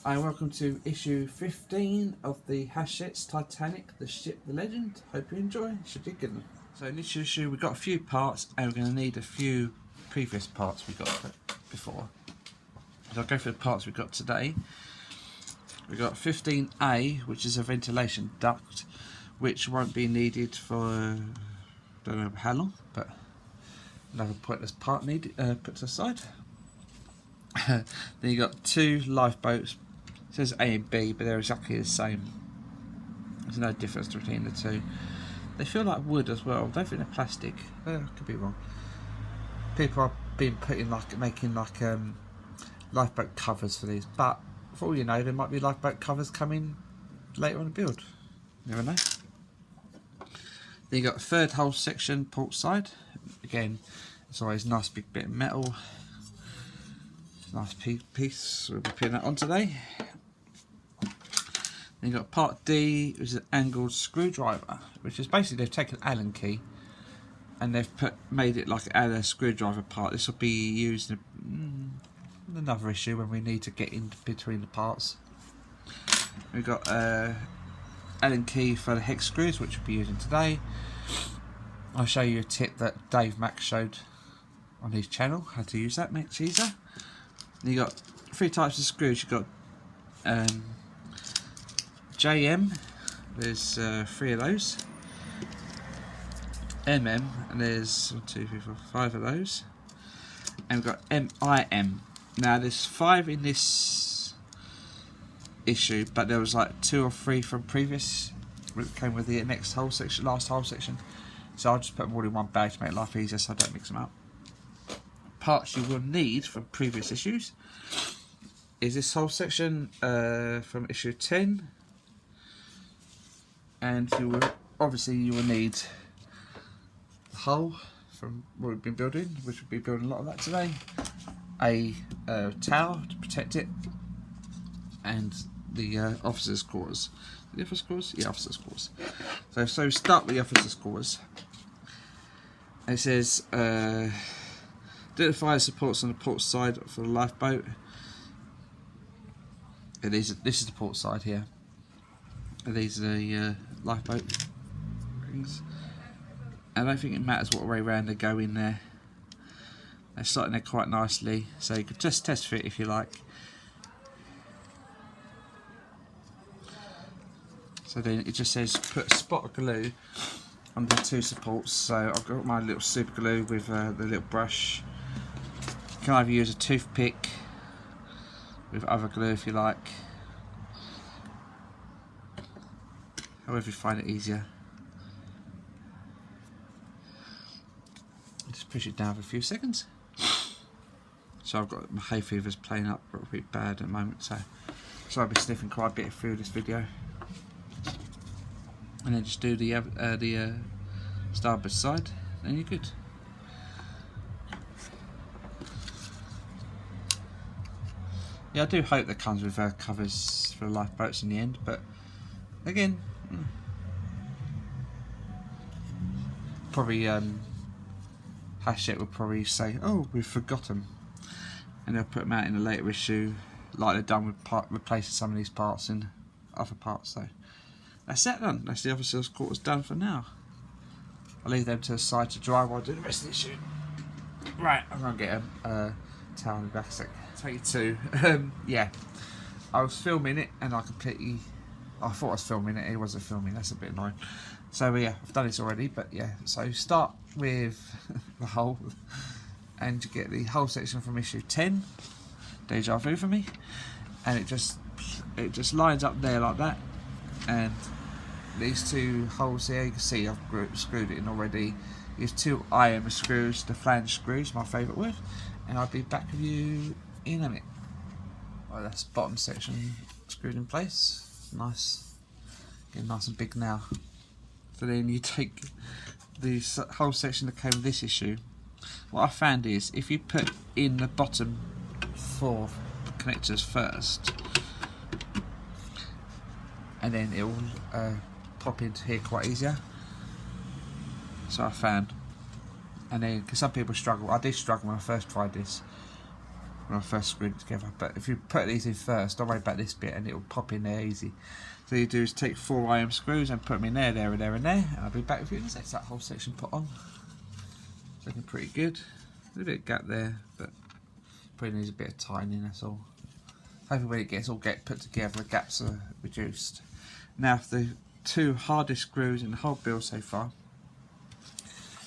Hi, welcome to issue 15 of the Hachette Titanic, the ship, the legend. Hope you enjoy. Should be good. So in this issue we've got a few parts and we're going to need a few previous parts we got before. So I'll go through the parts we've got today. We've got 15A, which is a ventilation duct, which won't be needed for don't know how long, but another pointless part needed put aside. Then you got two lifeboats. It says A and B, but they're exactly the same. There's no difference between the two. They feel like wood as well. I don't think they're plastic. I could be wrong. People have been putting making lifeboat covers for these, but for all you know, there might be lifeboat covers coming later on the build. You never know. Then you got a third hull section, port side. Again, it's always a nice big bit of metal. Nice piece. We'll be putting that on today. Then you've got part D, which is an angled screwdriver, which is basically they've taken an Allen key and they've made it like a screwdriver part. This will be used in another issue when we need to get in between the parts. We've got Allen key for the hex screws, which we'll be using today. I'll show you a tip that Dave Mack showed on his channel, how to use that, makes it easier. Then you got three types of screws. You've got JM, there's three of those. MM, and there's 1, 2, 3, 4, 5 of those. And we've got MIM. Now there's 5 in this issue, but there was like 2 or 3 from previous, which came with the next whole section, last whole section. So I'll just put them all in one bag to make life easier so I don't mix them up. Parts you will need from previous issues is this whole section from issue 10, and you will need the hull from what we've been building, which we'll be building a lot of that today, a tower to protect it, and the officers' quarters. The officers' quarters? Yeah, officers' quarters. So start with the officers' quarters. It says identify supports on the port side for the lifeboat. This is the port side here. And these are the lifeboat rings. I don't think it matters what way round they go in there. They're slotting there quite nicely, so you could just test fit if you like. So then it just says put a spot of glue on the 2 supports. So I've got my little super glue with the little brush. You can either use a toothpick with other glue if you like, however you find it easier. Just push it down for a few seconds. So I've got my hay fever's playing up a bit bad at the moment, so I'll be sniffing quite a bit through this video. And then just do the starboard side, and you're good. Yeah, I do hope that comes with covers for lifeboats in the end, but again, probably Hachette will probably say, "Oh, we've forgotten," and they'll put them out in a later issue, like they've done with replacing some of these parts in other parts. So that's that done. That's the officers' quarters done for now. I'll leave them to the side to dry while I do the rest of the issue. Right, I'm gonna get a towel in the back a sec. Take you to yeah, I was filming it and I thought I was filming it. It wasn't filming. That's a bit annoying. So yeah, I've done this already, but yeah. So start with the hull, and you get the hull section from issue 10. Deja vu for me, and it just lines up there like that. And these 2 holes here, you can see I've screwed it in already. Use 2 IM screws, the flange screws, my favourite word. And I'll be back with you in a minute. Well, that's bottom section screwed in place. Nice, getting nice and big now. So then you take the whole section that came with this issue. What I found is if you put in the bottom 4 connectors first, and then it will pop into here quite easier. So I found, and then because some people struggle, I did struggle when I first tried this. when I first screwed it together. But if you put these in first, don't worry about this bit, and it will pop in there easy. So you do is take 4 IM screws and put them in there, there, and there, and there, and I'll be back with you in a sec. That whole section put on. It's looking pretty good. A little bit of gap there, but probably needs a bit of tightening. That's all. Hopefully when it gets all put together, the gaps are reduced. Now, for the 2 hardest screws in the whole build so far,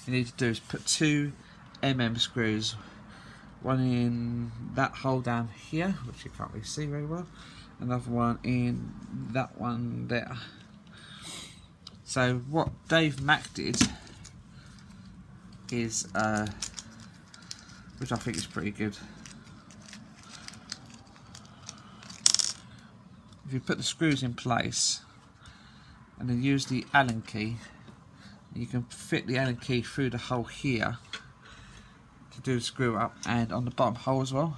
you need to do is put 2 screws, one in that hole down here, which you can't really see very well, another one in that one there. So what Dave Mack did is, which I think is pretty good, if you put the screws in place and then use the Allen key, you can fit the Allen key through the hole here to do the screw up, and on the bottom hole as well.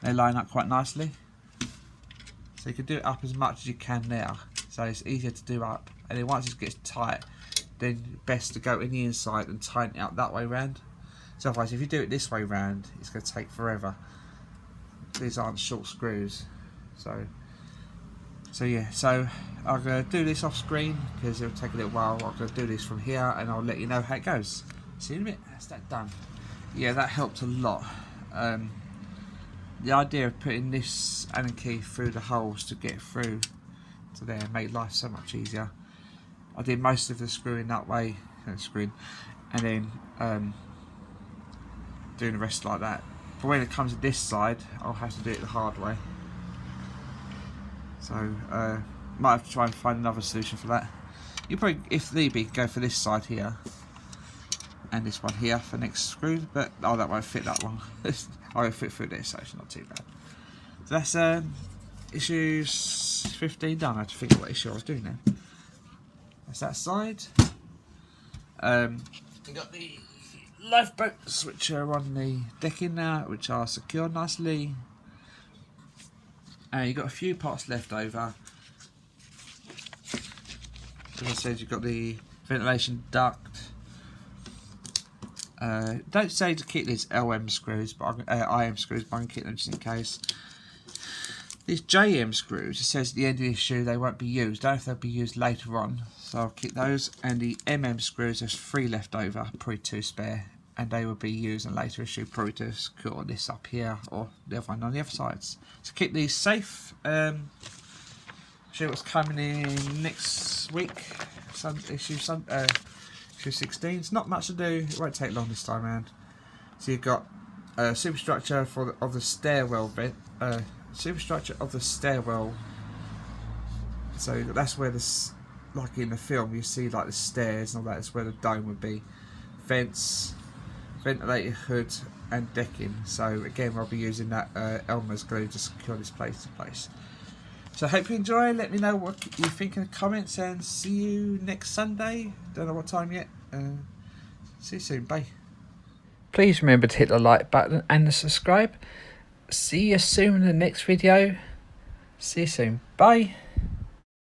They line up quite nicely, so you can do it up as much as you can there, so it's easier to do up. And then once it gets tight, then best to go in the inside and tighten it up that way round. So otherwise, if you do it this way round, it's going to take forever. These aren't short screws, so yeah, so I'm going to do this off screen because it'll take a little while. I'm going to do this from here and I'll let you know how it goes. See you in a bit. That's that done. Yeah, that helped a lot. The idea of putting this Allen key through the holes to get through to there made life so much easier. I did most of the screwing that way, and then doing the rest like that. But when it comes to this side, I'll have to do it the hard way. So might have to try and find another solution for that. You probably, if need be, go for this side here and this one here for next screw, but oh, that won't fit that one. I'll fit through this, so it's not too bad. So that's issues 15 done. I had to think of what issue I was doing now. That's that side. We got the lifeboats which are on the decking now, which are secured nicely. You've got a few parts left over. As I said, you've got the ventilation duct. Don't say to keep these IM screws, but I can keep them just in case. These JM screws, it says at the end of the issue they won't be used. I don't know if they'll be used later on, so I'll keep those. And the screws, there's 3 left over, probably 2 spare, and they will be used in a later issue, probably to secure this up here or the other one on the other sides. So keep these safe. Show what's coming in next week. Issue 16. It's not much to do. It won't take long this time around. So you've got superstructure of the stairwell vent. Superstructure of the stairwell. So that's where this, like in the film, you see like the stairs and all that. It's where the dome would be. Vents, ventilator hood, and decking. So again, I'll be using that Elmer's glue to secure this place in place. So I hope you enjoy. Let me know what you think in the comments, and see you next Sunday. Don't know what time yet. See you soon. Bye. Please remember to hit the like button and the subscribe. See you soon in the next video. See you soon. Bye.